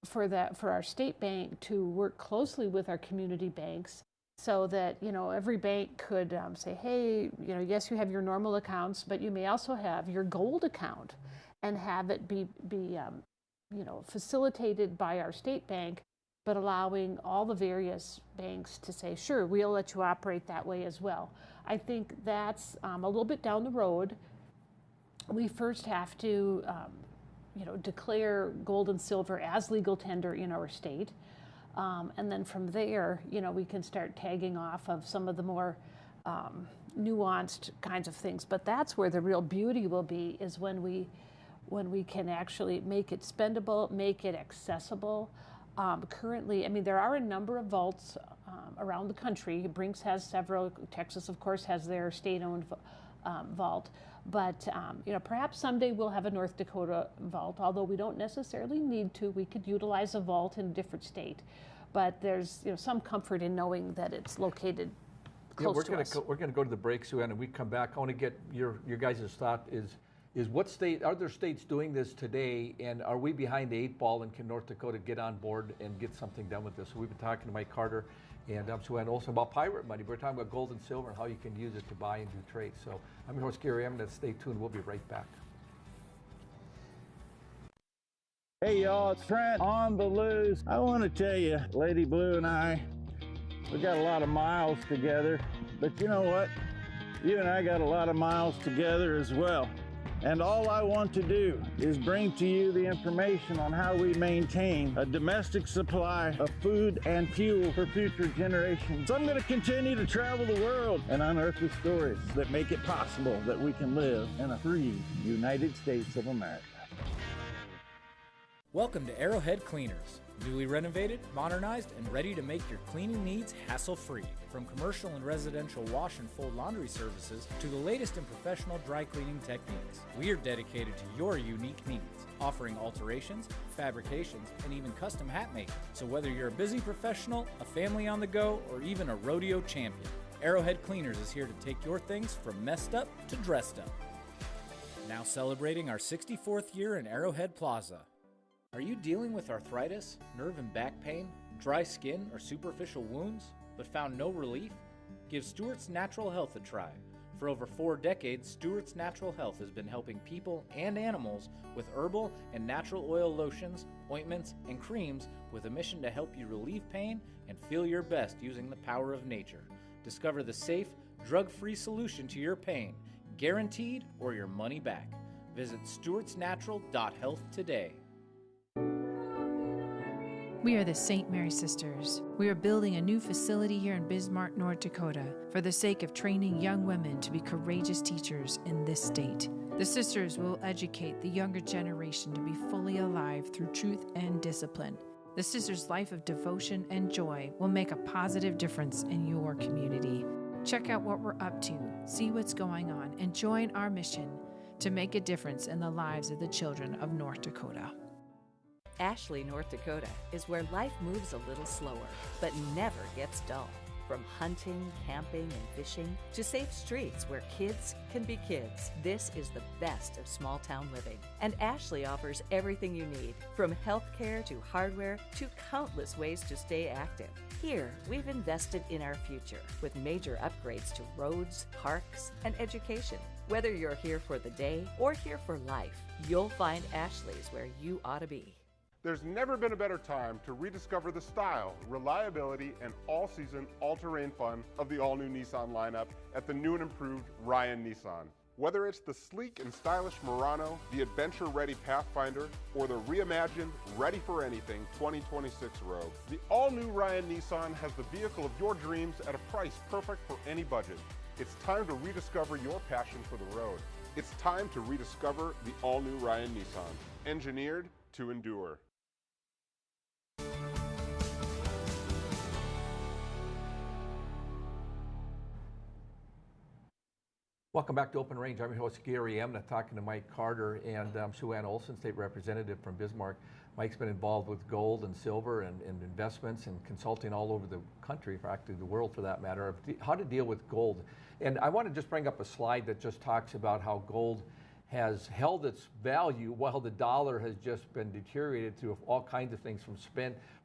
B: for our state bank to work closely with our community banks so that, you know, every bank could say, hey, you know, yes, you have your normal accounts, but you may also have your gold account, and have it be you know, facilitated by our state bank, but allowing all the various banks to say, sure, we'll let you operate that way as well. I think that's a little bit down the road. We first have to you know, declare gold and silver as legal tender in our state. And then from there, you know, we can start tagging off of some of the more nuanced kinds of things. But that's where the real beauty will be, is when we can actually make it spendable, make it accessible. Currently, I mean, there are a number of vaults around the country. Brinks has several. Texas, of course, has their state-owned vault. But you know, perhaps someday we'll have a North Dakota vault, although we don't necessarily need to. We could utilize a vault in a different state. But there's, you know, some comfort in knowing that it's located close to us.
A: We're going to go to the break, SuAnn, and we come back. I want to get your guys' thought is what state, are there states doing this today, and are we behind the 8 ball, and can North Dakota get on board and get something done with this? So we've been talking to Mike Carter and I'm SuAnn Olson about pirate money. We're talking about gold and silver and how you can use it to buy and do trades. So I'm your host, Gary Emmett. Stay tuned. We'll be right back.
F: Hey y'all, it's Trent on the loose. I want to tell you, Lady Blue and I, we got a lot of miles together, but you know what? You and I got a lot of miles together as well. And all I want to do is bring to you the information on how we maintain a domestic supply of food and fuel for future generations. So I'm going to continue to travel the world and unearth the stories that make it possible that we can live in a free United States of America.
G: Welcome to Arrowhead Cleaners. Newly renovated, modernized, and ready to make your cleaning needs hassle-free. From commercial and residential wash and fold laundry services to the latest in professional dry cleaning techniques, we are dedicated to your unique needs, offering alterations, fabrications, and even custom hat making. So whether you're a busy professional, a family on the go, or even a rodeo champion, Arrowhead Cleaners is here to take your things from messed up to dressed up. Now celebrating our 64th year in Arrowhead Plaza. Are you dealing with arthritis, nerve and back pain, dry skin, or superficial wounds, but found no relief? Give Stewart's Natural Health a try. For over 4 decades, Stewart's Natural Health has been helping people and animals with herbal and natural oil lotions, ointments, and creams with a mission to help you relieve pain and feel your best using the power of nature. Discover the safe, drug-free solution to your pain, guaranteed or your money back. Visit stewartsnatural.health today.
H: We are the St. Mary Sisters. We are building a new facility here in Bismarck, North Dakota, for the sake of training young women to be courageous teachers in this state. The Sisters will educate the younger generation to be fully alive through truth and discipline. The Sisters' life of devotion and joy will make a positive difference in your community. Check out what we're up to, see what's going on, and join our mission to make a difference in the lives of the children of North Dakota.
I: Ashley, North Dakota is where life moves a little slower, but never gets dull. From hunting, camping, and fishing to safe streets where kids can be kids, this is the best of small town living. And Ashley offers everything you need, from healthcare to hardware to countless ways to stay active. Here, we've invested in our future with major upgrades to roads, parks, and education. Whether you're here for the day or here for life, you'll find Ashley's where you ought to be.
Y: There's never been a better time to rediscover the style, reliability, and all-season, all-terrain fun of the all-new Nissan lineup at the new and improved Ryan Nissan. Whether it's the sleek and stylish Murano, the adventure-ready Pathfinder, or the reimagined, ready-for-anything 2026 Rogue, the all-new Ryan Nissan has the vehicle of your dreams at a price perfect for any budget. It's time to rediscover your passion for the road. It's time to rediscover the all-new Ryan Nissan, engineered to endure.
A: Welcome back to Open Range. I'm your host, Gary Emna, talking to Mike Carter and SuAnn Olson, State Representative from Bismarck. Mike's been involved with gold and silver and investments and consulting all over the country, practically the world for that matter, of how to deal with gold. And I want to just bring up a slide that just talks about how gold has held its value while the dollar has just been deteriorated through all kinds of things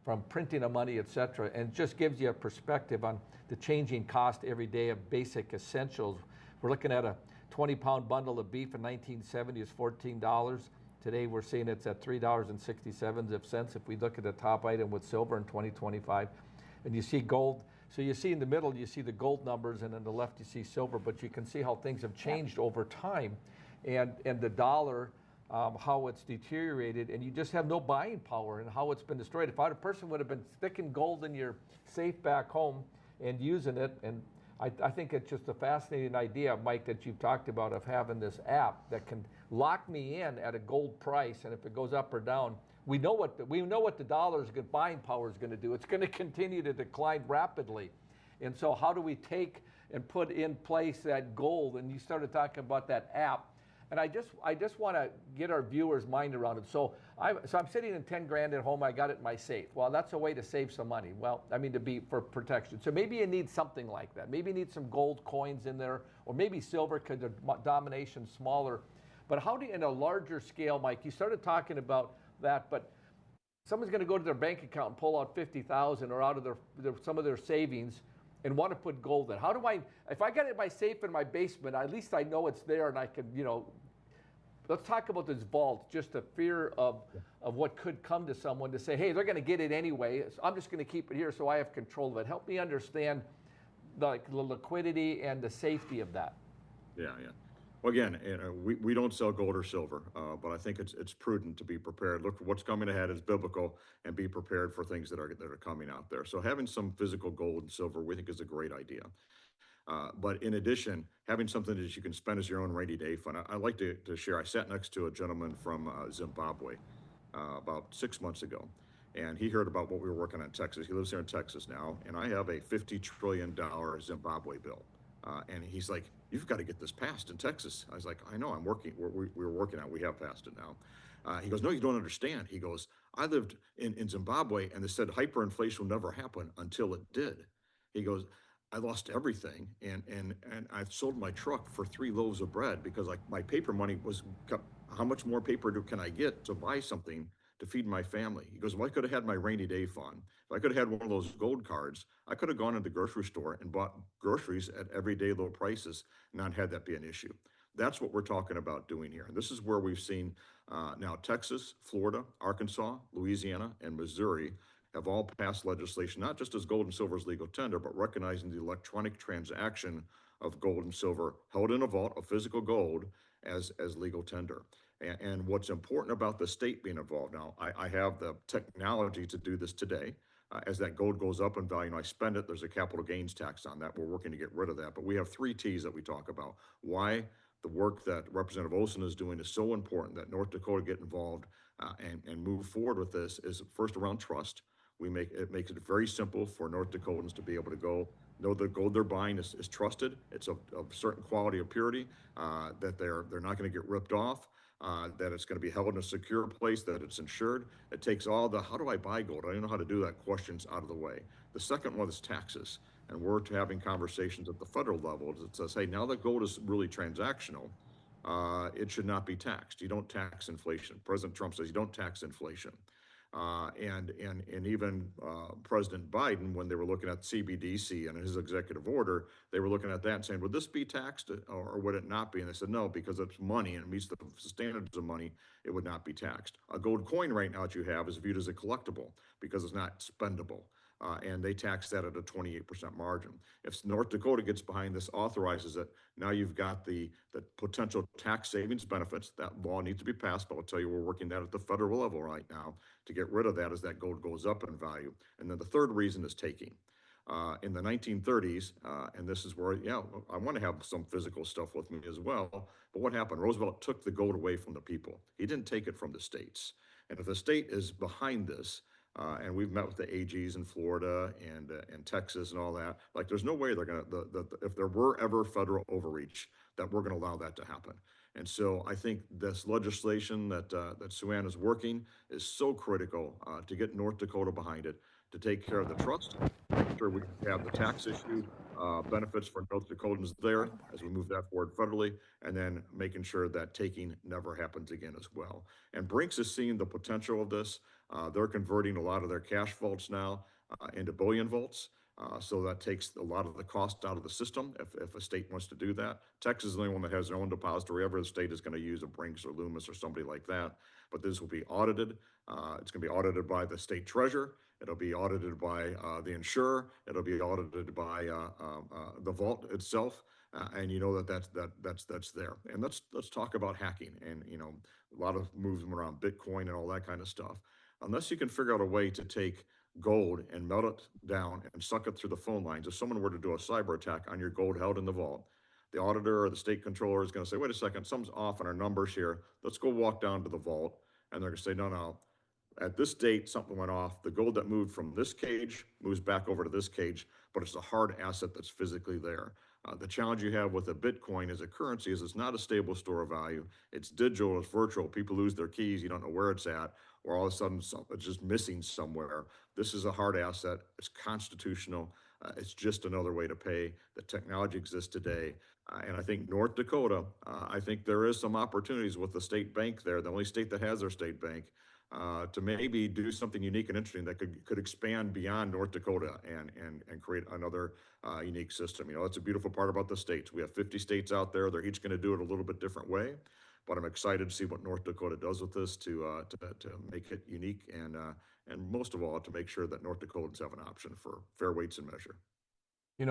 A: from printing of money, et cetera, and just gives you a perspective on the changing cost every day of basic essentials. We're looking at a 20-pound bundle of beef in 1970 is $14. Today we're seeing it's at $3.67 if we look at the top item with silver in 2025. And you see gold. So you see in the middle, you see the gold numbers, and on the left you see silver, but you can see how things have changed over time. And the dollar, how it's deteriorated, and you just have no buying power and how it's been destroyed. If a person would have been sticking gold in your safe back home and using it, and I think it's just a fascinating idea, Mike, that you've talked about, of having this app that can lock me in at a gold price, and if it goes up or down, we know what the dollar's buying power is going to do. It's going to continue to decline rapidly, and so how do we take and put in place that gold? And you started talking about that app, and I just want to get our viewers' mind around it. So I'm sitting in 10 grand at home. I got it in my safe. Well, that's a way to save some money. Well, I mean, for protection. So maybe you need something like that. Maybe you need some gold coins in there, or maybe silver because the domination's smaller. But how do you, in a larger scale, Mike? You started talking about that, but someone's going to go to their bank account and pull out $50,000 or out of some of their savings and want to put gold in. How do if I got it in my safe in my basement, at least I know it's there and I can, let's talk about this vault, just the fear of what could come to someone to say, hey, they're going to get it anyway. So I'm just going to keep it here so I have control of it. Help me understand the liquidity and the safety of that.
C: Yeah. Well, again, we don't sell gold or silver, but I think it's prudent to be prepared. Look for what's coming ahead. It's biblical, and be prepared for things that are coming out there. So having some physical gold and silver, we think, is a great idea. But in addition, having something that you can spend as your own rainy day fund. I'd like to share. I sat next to a gentleman from Zimbabwe about 6 months ago, and he heard about what we were working on in Texas. He lives here in Texas now, and I have a $50 trillion Zimbabwe bill. And he's like, you've got to get this passed in Texas. I was like, I know, I'm working. We're working on it. We have passed it now. He goes, no, you don't understand. He goes, I lived in Zimbabwe, and they said hyperinflation will never happen until it did. He goes, I lost everything, and I sold my truck for 3 loaves of bread because my paper money was, how much more paper can I get to buy something to feed my family? He goes, well, I could have had my rainy day fund. If I could have had one of those gold cards, I could have gone into the grocery store and bought groceries at everyday low prices, not had that be an issue. That's what we're talking about doing here. And this is where we've seen now Texas, Florida, Arkansas, Louisiana, and Missouri have all passed legislation, not just as gold and silver as legal tender, but recognizing the electronic transaction of gold and silver held in a vault of physical gold as legal tender. And what's important about the state being involved now, I have the technology to do this today. As that gold goes up in value and I spend it, there's a capital gains tax on that. We're working to get rid of that. But we have 3 T's that we talk about. Why the work that Representative Olson is doing is so important that North Dakota get involved and move forward with this is first around trust. It makes it very simple for North Dakotans to be able to know the gold they're buying is trusted. It's of certain quality of purity, that they're not going to get ripped off, that it's going to be held in a secure place, that it's insured. It takes all the how do I buy gold? I don't know how to do that questions out of the way. The second one is taxes. And we're having conversations at the federal level that says, hey, now that gold is really transactional, it should not be taxed. You don't tax inflation. President Trump says you don't tax inflation. And even President Biden, when they were looking at CBDC and his executive order, they were looking at that and saying, would this be taxed or would it not be? And they said, no, because it's money and it meets the standards of money, it would not be taxed. A gold coin right now that you have is viewed as a collectible because it's not spendable. And they tax that at a 28% margin. If North Dakota gets behind this, authorizes it, now you've got the potential tax savings benefits. That law needs to be passed, but I'll tell you, we're working that at the federal level right now to get rid of that as that gold goes up in value. And then the third reason is taking. in the 1930s, and this is where, yeah, I want to have some physical stuff with me as well. But what happened? Roosevelt took the gold away from the people. He didn't take it from the states. And if the state is behind this, and we've met with the AGs in Florida and Texas and all that, like there's no way they're going to, if there were ever federal overreach, that we're going to allow that to happen. And so I think this legislation that SuAnn is working is so critical to get North Dakota behind it, to take care of the trust, make sure we have the tax issue benefits for North Dakotans there as we move that forward federally, and then making sure that taking never happens again as well. And Brinks is seeing the potential of this. They're converting a lot of their cash vaults now into bullion vaults. So that takes a lot of the cost out of the system if a state wants to do that. Texas is the only one that has their own depository. Every other state is going to use a Brinks or Loomis or somebody like that. But this will be audited. It's going to be audited by the state treasurer. It'll be audited by the insurer. It'll be audited by the vault itself. And you know that's there. And let's talk about hacking and a lot of movement around Bitcoin and all that kind of stuff. Unless you can figure out a way to take gold and melt it down and suck it through the phone lines. If someone were to do a cyber attack on your gold held in the vault, the auditor or the state controller is going to say, wait a second, something's off on our numbers here. Let's go walk down to the vault. And they're going to say, no, at this date, something went off. The gold that moved from this cage moves back over to this cage, but it's a hard asset that's physically there. The challenge you have with a Bitcoin as a currency is it's not a stable store of value. It's digital, it's virtual. People lose their keys, you don't know where it's at, or all of a sudden it's just missing somewhere. This is a hard asset. It's constitutional. It's just another way to pay. The technology exists today. And I think North Dakota, I think there is some opportunities with the state bank there, the only state that has their state bank, to maybe do something unique and interesting that could expand beyond North Dakota and create another unique system. That's a beautiful part about the states. We have 50 states out there. They're each going to do it a little bit different way. But I'm excited to see what North Dakota does with this to make it unique and most of all, to make sure that North Dakotans have an option for fair weights and measure.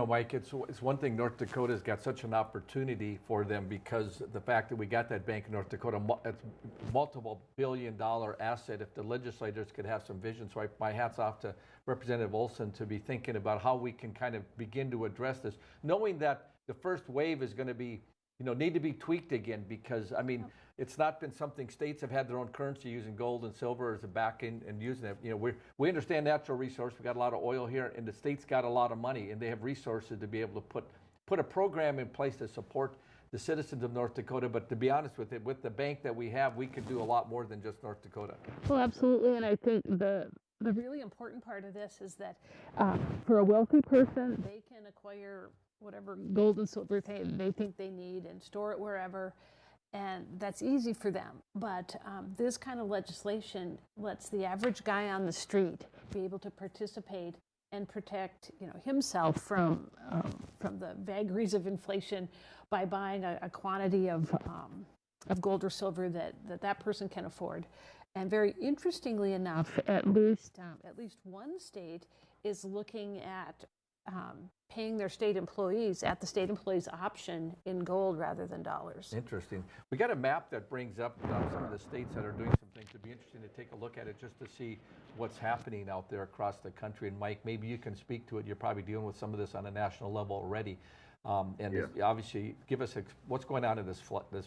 A: Mike, it's one thing North Dakota's got such an opportunity for them because the fact that we got that bank in North Dakota, it's multiple billion-dollar asset. If the legislators could have some vision, so my hat's off to Representative Olson to be thinking about how we can kind of begin to address this, knowing that the first wave is going to be, need to be tweaked again because, it's not been something states have had their own currency using gold and silver as a back end and using it. We understand natural resource. We got a lot of oil here, and the states got a lot of money, and they have resources to be able to put a program in place to support the citizens of North Dakota. But to be honest with it, with the bank that we have, we can do a lot more than just North Dakota.
B: Well, absolutely, and I think the really important part of this is that for a wealthy person, they can acquire whatever gold and silver they think they need and store it wherever. And that's easy for them. But this kind of legislation lets the average guy on the street be able to participate and protect himself from the vagaries of inflation by buying a quantity of gold or silver that person can afford. And very interestingly enough, at least one state is looking at paying their state employees at the state employees' option in gold rather than dollars.
A: Interesting. We got a map that brings up some of the states that are doing some things. It'd be interesting to take a look at it just to see what's happening out there across the country. And Mike, maybe you can speak to it. You're probably dealing with some of this on a national level already. Obviously, give us what's going on in this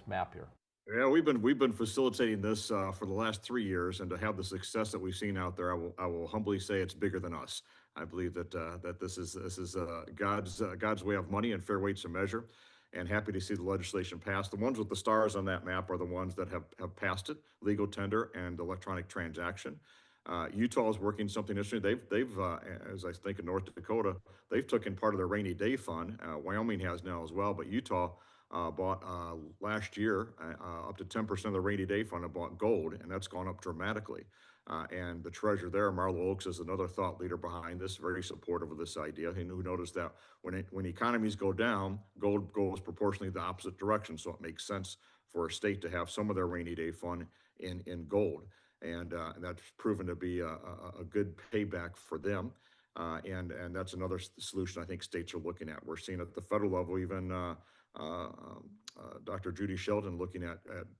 A: map here.
C: Yeah, we've been facilitating this for the last 3 years, and to have the success that we've seen out there, I will humbly say it's bigger than us. I believe that this is God's way of money and fair weights and measure, and happy to see the legislation passed. The ones with the stars on that map are the ones that have passed it: legal tender and electronic transaction. Utah is working something interesting. They've as I think in North Dakota, they've taken part of their rainy day fund. Wyoming has now as well, but Utah bought last year up to 10% of the rainy day fund and bought gold, and that's gone up dramatically. And the treasurer there, Marlo Oaks, is another thought leader behind this, very supportive of this idea, and who noticed that when economies go down, gold goes proportionally the opposite direction. So it makes sense for a state to have some of their rainy day fund in gold. And that's proven to be a good payback for them. And that's another solution I think states are looking at. We're seeing at the federal level, even Dr. Judy Sheldon looking at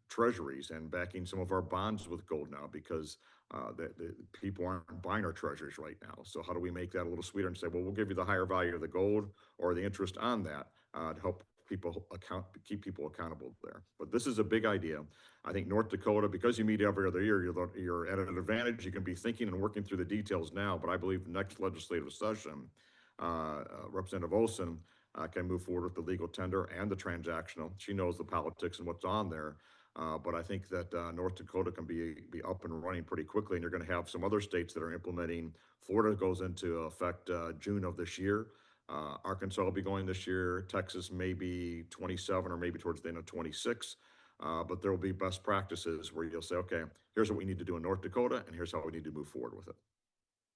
C: treasuries and backing some of our bonds with gold now because the people aren't buying our treasuries right now. So how do we make that a little sweeter and say, well, we'll give you the higher value of the gold or the interest on that to help people keep people accountable there. But this is a big idea. I think North Dakota, because you meet every other year, you're at an advantage. You can be thinking and working through the details now, but I believe next legislative session, Representative Olson can move forward with the legal tender and the transactional. She knows the politics and what's on there. But I think that North Dakota can be up and running pretty quickly, and you're going to have some other states that are implementing. Florida goes into effect June of this year. Arkansas will be going this year. Texas maybe 27 or maybe towards the end of 26. But there will be best practices where you'll say, okay, here's what we need to do in North Dakota, and here's how we need to move forward with it.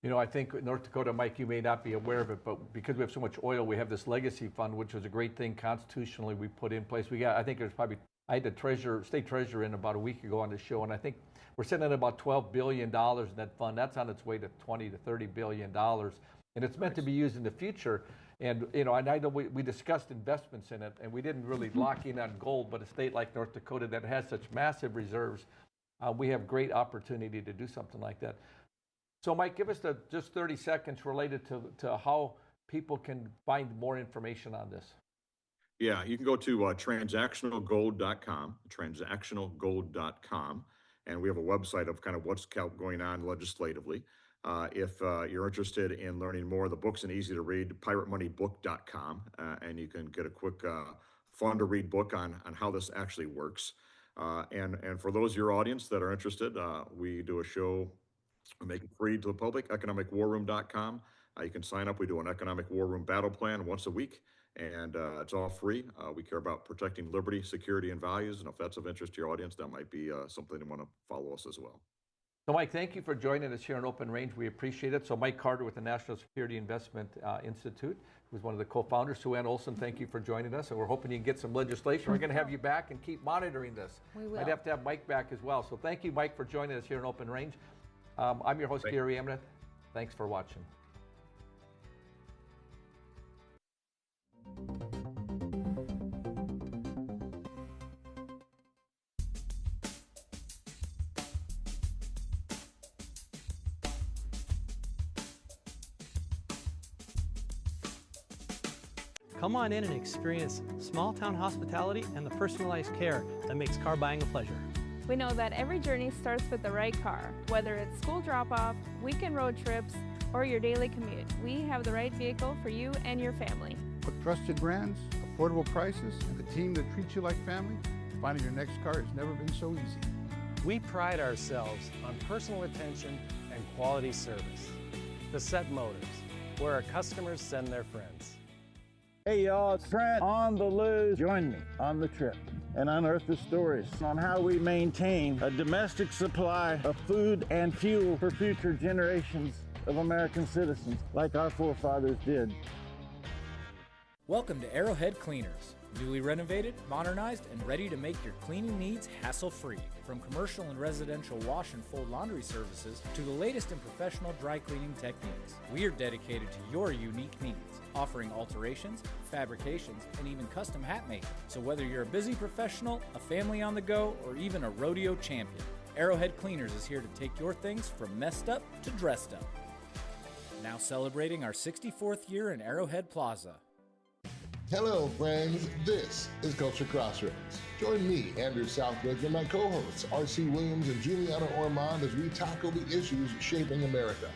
A: You know, I think North Dakota, Mike, you may not be aware of it, but because we have so much oil, we have this legacy fund, which was a great thing constitutionally we put in place. I think there's probably, I had the state treasurer in about a week ago on the show, and I think we're sitting at about $12 billion in that fund. That's on its way to $20 to $30 billion, and it's meant to be used in the future. And, you know, and I know we discussed investments in it, and we didn't really lock in on gold, but a state like North Dakota that has such massive reserves, we have great opportunity to do something like that. So, Mike, give us just 30 seconds related to how people can find more information on this.
C: Yeah, you can go to transactionalgold.com, and we have a website of kind of what's going on legislatively. If you're interested in learning more, the book's an easy to read, piratemoneybook.com, and you can get a quick fun to read book on how this actually works. And for those of your audience that are interested, we do a show, we make it free to the public, economicwarroom.com. You can sign up. We do an economic war room battle plan once a week, and it's all free. We care about protecting liberty, security, and values. And if that's of interest to your audience, that might be something you want to follow us as well.
A: So, Mike, thank you for joining us here on Open Range. We appreciate it. So, Mike Carter with the National Security Investment Institute, who's one of the co-founders. SuAnn Olson, thank you for joining us. And we're hoping you can get some legislation. We're going to have you back and keep monitoring this.
B: We will.
A: I'd have to have Mike back as well. So, thank you, Mike, for joining us here on Open Range. I'm your host, Gary Emnett. Thanks for watching.
J: Come on in and experience small-town hospitality and the personalized care that makes car buying a pleasure.
Q: We know that every journey starts with the right car. Whether it's school drop-off, weekend road trips, or your daily commute, we have the right vehicle for you and your family.
R: With trusted brands, affordable prices, and a team that treats you like family, finding your next car has never been so easy.
P: We pride ourselves on personal attention and quality service. The Set Motors, where our customers send their friends.
F: Hey y'all, it's Trent on the loose. Join me on the trip and unearth the stories on how we maintain a domestic supply of food and fuel for future generations of American citizens like our forefathers did.
G: Welcome to Arrowhead Cleaners. Newly renovated, modernized, and ready to make your cleaning needs hassle-free. From commercial and residential wash and fold laundry services to the latest in professional dry cleaning techniques, we are dedicated to your unique needs, offering alterations, fabrications, and even custom hat making. So whether you're a busy professional, a family on the go, or even a rodeo champion, Arrowhead Cleaners is here to take your things from messed up to dressed up. Now celebrating our 64th year in Arrowhead Plaza.
K: Hello, friends. This is Culture Crossroads. Join me, Andrew Southwick, and my co-hosts, R.C. Williams and Juliana Ormond, as we tackle the issues shaping America.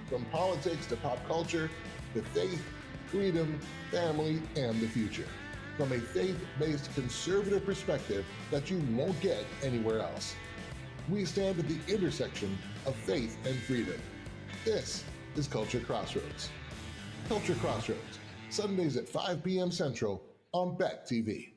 K: From politics to pop culture, to faith, freedom, family, and the future. From a faith-based conservative perspective that you won't get anywhere else. We stand at the intersection of faith and freedom. This is Culture Crossroads. Culture Crossroads, Sundays at 5 p.m. Central on BET TV.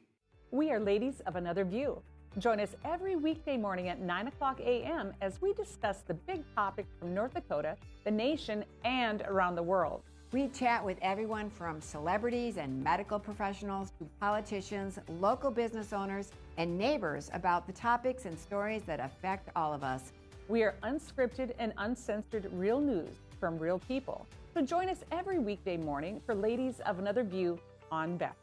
W: We are ladies of another view. Join us every weekday morning at 9 o'clock a.m. as we discuss the big topics from North Dakota, the nation, and around the world.
X: We chat with everyone from celebrities and medical professionals to politicians, local business owners, and neighbors about the topics and stories that affect all of us.
W: We are unscripted and uncensored real news from real people. So join us every weekday morning for Ladies of Another View on BET.